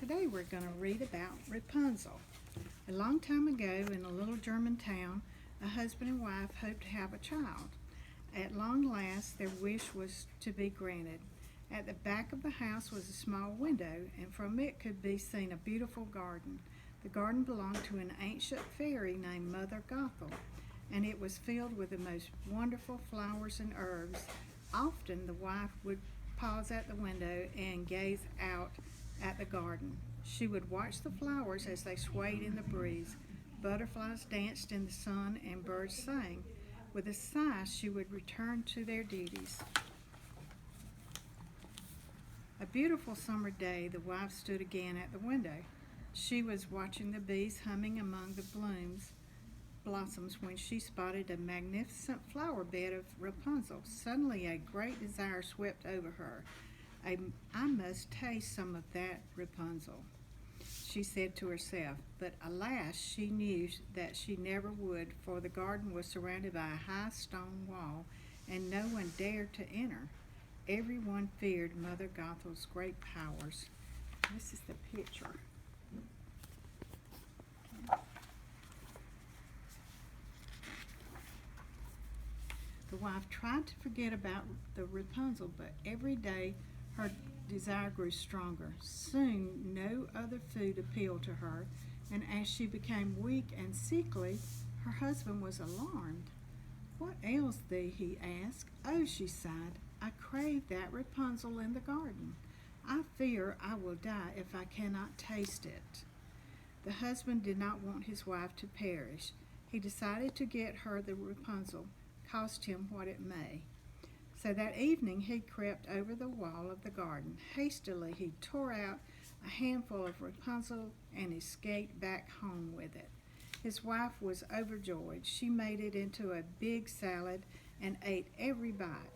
Today we're going to read about Rapunzel. A long time ago in a little German town, a husband and wife hoped to have a child. At long last, their wish was to be granted. At the back of the house was a small window, and from it could be seen a beautiful garden. The garden belonged to an ancient fairy named Mother Gothel, and it was filled with the most wonderful flowers and herbs. Often the wife would pause at the window and gaze out at the garden. She would watch the flowers as they swayed in the breeze. Butterflies danced in the sun and birds sang. With a sigh, she would return to their duties. A beautiful summer day, the wife stood again at the window. She was watching the bees humming among the blossoms when she spotted a magnificent flower bed of Rapunzel. Suddenly a great desire swept over her. I must taste some of that, Repunzel, she said to herself. But alas, she knew that she never would, for the garden was surrounded by a high stone wall, and no one dared to enter. Everyone feared Mother Gothel's great powers. This is the picture. The wife tried to forget about the Rapunzel, but every day her desire grew stronger. Soon no other food appealed to her, and as she became weak and sickly, her husband was alarmed. "What ails thee?" he asked. "Oh," she sighed, "I crave that Rapunzel in the garden. I fear I will die if I cannot taste it." The husband did not want his wife to perish. He decided to get her the Rapunzel, cost him what it may. So that evening he crept over the wall of the garden. Hastily he tore out a handful of Rapunzel and escaped back home with it. His wife was overjoyed. She made it into a big salad and ate every bite.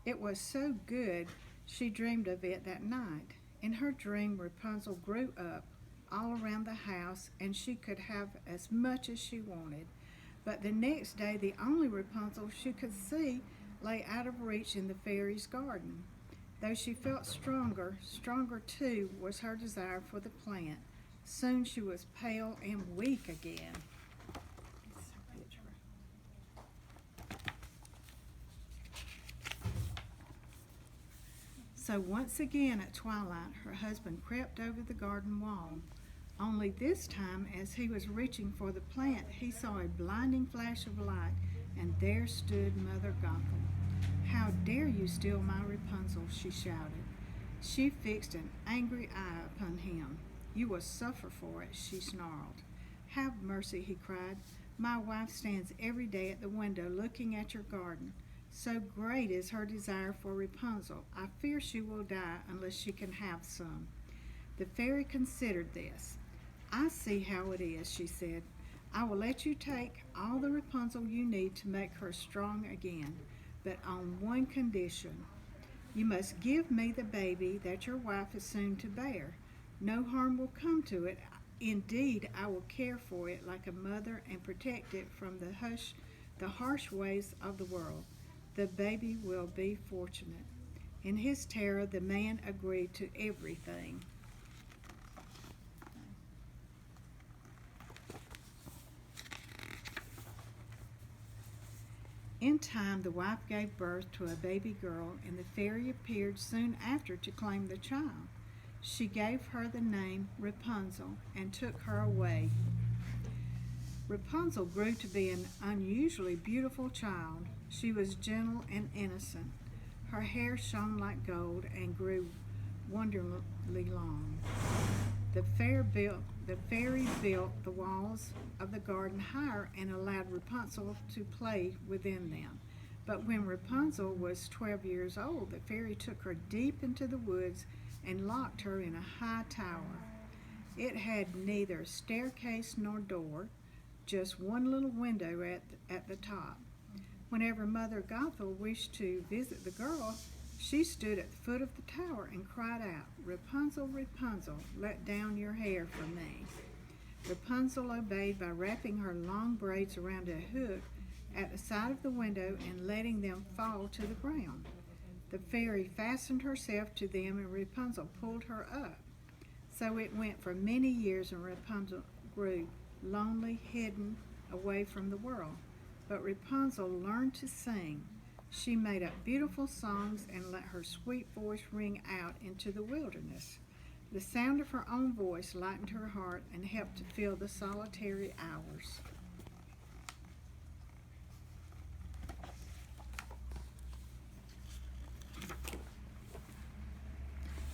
It was so good she dreamed of it that night. In her dream, Rapunzel grew up all around the house, and she could have as much as she wanted. But the next day, the only Rapunzel she could see lay out of reach in the fairy's garden. Though she felt stronger too was her desire for the plant. Soon she was pale and weak again. So once again at twilight, her husband crept over the garden wall. Only this time, as he was reaching for the plant, he saw a blinding flash of light, and there stood Mother Gothel. "How dare you steal my Rapunzel?" she shouted. She fixed an angry eye upon him. "You will suffer for it," she snarled. "Have mercy," he cried. "My wife stands every day at the window looking at your garden. So great is her desire for Rapunzel, I fear she will die unless she can have some." The fairy considered this. "I see how it is," she said. "I will let you take all the Rapunzel you need to make her strong again, but on one condition. You must give me the baby that your wife is soon to bear. No harm will come to it. Indeed, I will care for it like a mother and protect it from the harsh ways of the world. The baby will be fortunate." In his terror, the man agreed to everything. In time, the wife gave birth to a baby girl, and the fairy appeared soon after to claim the child. She gave her the name Repunzel and took her away. Rapunzel grew to be an unusually beautiful child. She was gentle and innocent. Her hair shone like gold and grew wonderfully long. The fairy built the walls of the garden higher and allowed Rapunzel to play within them. But when Rapunzel was 12 years old, the fairy took her deep into the woods and locked her in a high tower. It had neither staircase nor door, just one little window at the top. Whenever Mother Gothel wished to visit the girl, she stood at the foot of the tower and cried out, "Rapunzel, Rapunzel, let down your hair for me." Rapunzel obeyed by wrapping her long braids around a hook at the side of the window and letting them fall to the ground. The fairy fastened herself to them and Rapunzel pulled her up. So it went for many years, and Rapunzel grew lonely, hidden away from the world. But Rapunzel learned to sing. She made up beautiful songs and let her sweet voice ring out into the wilderness. The sound of her own voice lightened her heart and helped to fill the solitary hours.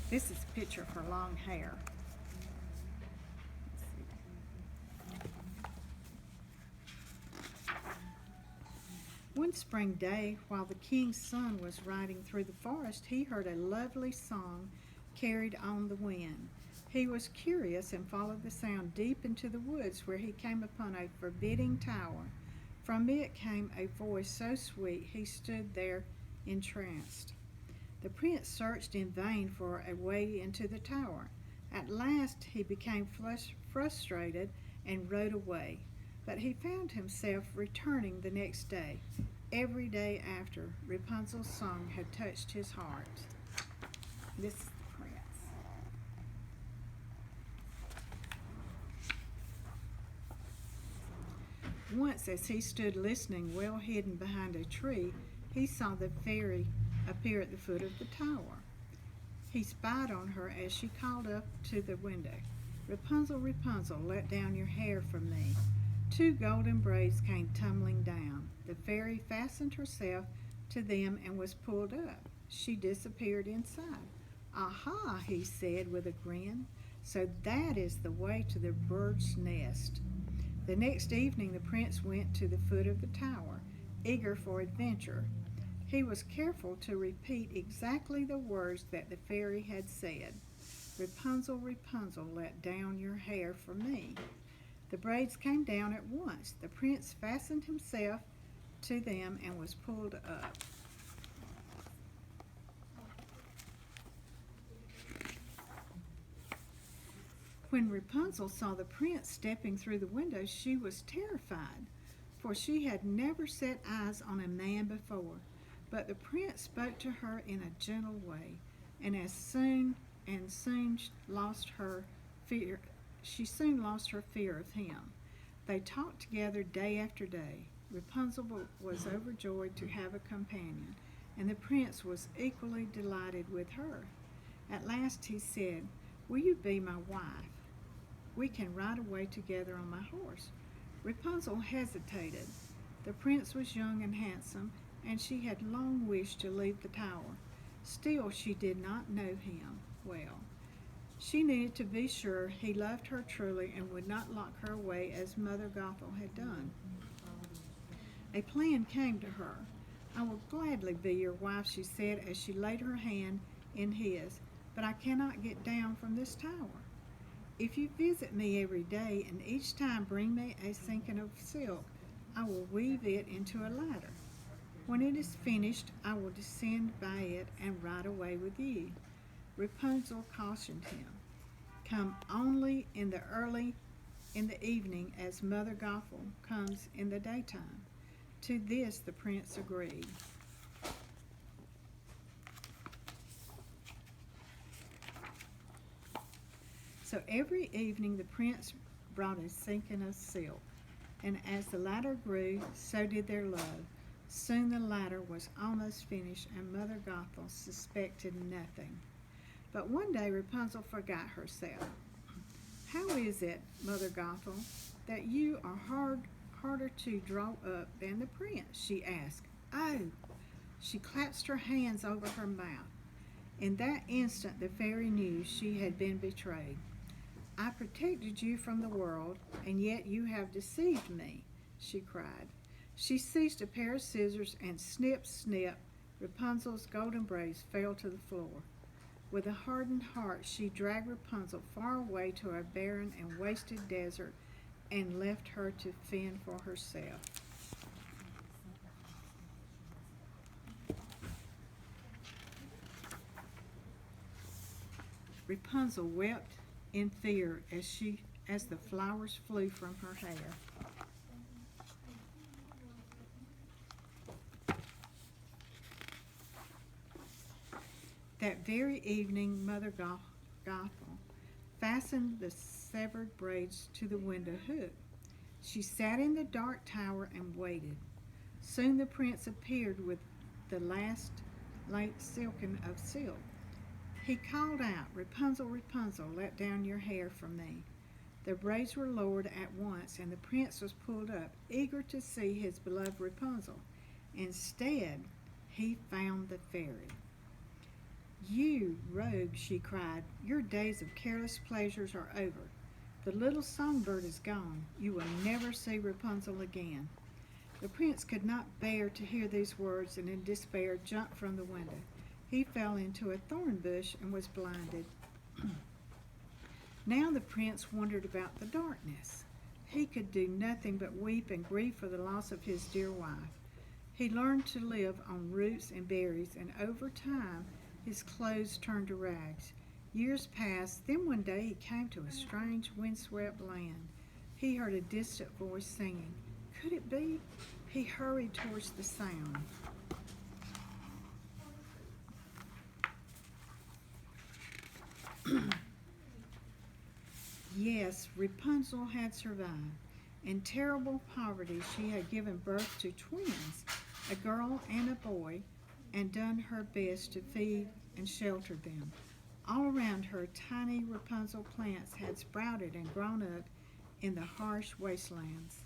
This is a picture of her long hair. One spring day, while the king's son was riding through the forest, he heard a lovely song carried on the wind. He was curious and followed the sound deep into the woods, where he came upon a forbidding tower. From it came a voice so sweet he stood there entranced. The prince searched in vain for a way into the tower. At last he became frustrated and rode away, but he found himself returning the next day. Every day after, Rapunzel's song had touched his heart. This is the prince. Once, as he stood listening, well hidden behind a tree, he saw the fairy appear at the foot of the tower. He spied on her as she called up to the window, "Rapunzel, Rapunzel, let down your hair for me." 2 golden braids came tumbling down. The fairy fastened herself to them and was pulled up. She disappeared inside. "Aha," he said with a grin. "So that is the way to the bird's nest." The next evening the prince went to the foot of the tower, eager for adventure. He was careful to repeat exactly the words that the fairy had said. "Rapunzel, Rapunzel, let down your hair for me." The braids came down at once. The prince fastened himself to them and was pulled up. When Rapunzel saw the prince stepping through the window, she was terrified, for she had never set eyes on a man before. But the prince spoke to her in a gentle way, and soon lost her fear. She soon lost her fear of him. They talked together day after day. Rapunzel was overjoyed to have a companion, and the prince was equally delighted with her. At last he said, "Will you be my wife? We can ride away together on my horse." Rapunzel hesitated. The prince was young and handsome, and she had long wished to leave the tower. Still, she did not know him well. She needed to be sure he loved her truly and would not lock her away as Mother Gothel had done. A plan came to her. "I will gladly be your wife," she said as she laid her hand in his, "but I cannot get down from this tower. If you visit me every day and each time bring me a skein of silk, I will weave it into a ladder. When it is finished, I will descend by it and ride away with you." Rapunzel cautioned him, "Come only in the evening, as Mother Gothel comes in the daytime." To this the prince agreed. So every evening the prince brought a skein of silk, and as the ladder grew, so did their love. Soon the ladder was almost finished, and Mother Gothel suspected nothing. But one day Rapunzel forgot herself. "How is it, Mother Gothel, that you are harder to draw up than the prince?" she asked. "Oh!" She clasped her hands over her mouth. In that instant the fairy knew she had been betrayed. "I protected you from the world, and yet you have deceived me," she cried. She seized a pair of scissors and snip, snip, Rapunzel's golden braids fell to the floor. With a hardened heart she dragged Rapunzel far away to a barren and wasted desert and left her to fend for herself. Rapunzel wept in fear as the flowers flew from her hair. That very evening, Mother Gothel fastened the severed braids to the window hook. She sat in the dark tower and waited. Soon the prince appeared with the last late silken of silk. He called out, "Rapunzel, Rapunzel, let down your hair for me." The braids were lowered at once, and the prince was pulled up, eager to see his beloved Rapunzel. Instead, he found the fairy. "You rogue," she cried, "your days of careless pleasures are over. The little songbird is gone. You will never see Rapunzel again." The prince could not bear to hear these words, and in despair jumped from the window. He fell into a thorn bush and was blinded. Now the prince wondered about the darkness. He could do nothing but weep and grieve for the loss of his dear wife. He learned to live on roots and berries, and over time his clothes turned to rags. Years passed, then one day he came to a strange windswept land. He heard a distant voice singing. Could it be? He hurried towards the sound. Yes, Rapunzel had survived. In terrible poverty, she had given birth to twins, a girl and a boy, and done her best to feed and shelter them. All around her, tiny Rapunzel plants had sprouted and grown up in the harsh wastelands.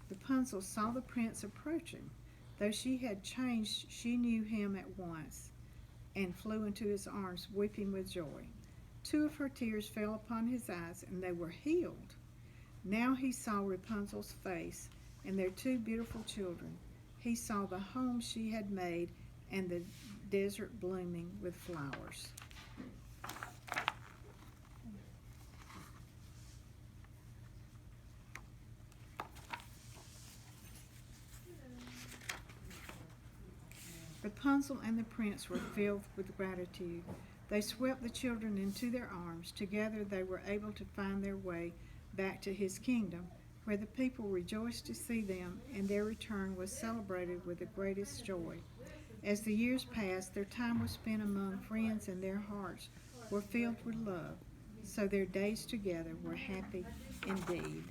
Rapunzel saw the prince approaching. Though she had changed, she knew him at once and flew into his arms, weeping with joy. Two of her tears fell upon his eyes, and they were healed. Now he saw Rapunzel's face and their two beautiful children. He saw the home she had made and the desert blooming with flowers. Rapunzel and the prince were filled with gratitude. They swept the children into their arms. Together they were able to find their way back to his kingdom, where the people rejoiced to see them, and their return was celebrated with the greatest joy. As the years passed, their time was spent among friends, and their hearts were filled with love, so their days together were happy indeed.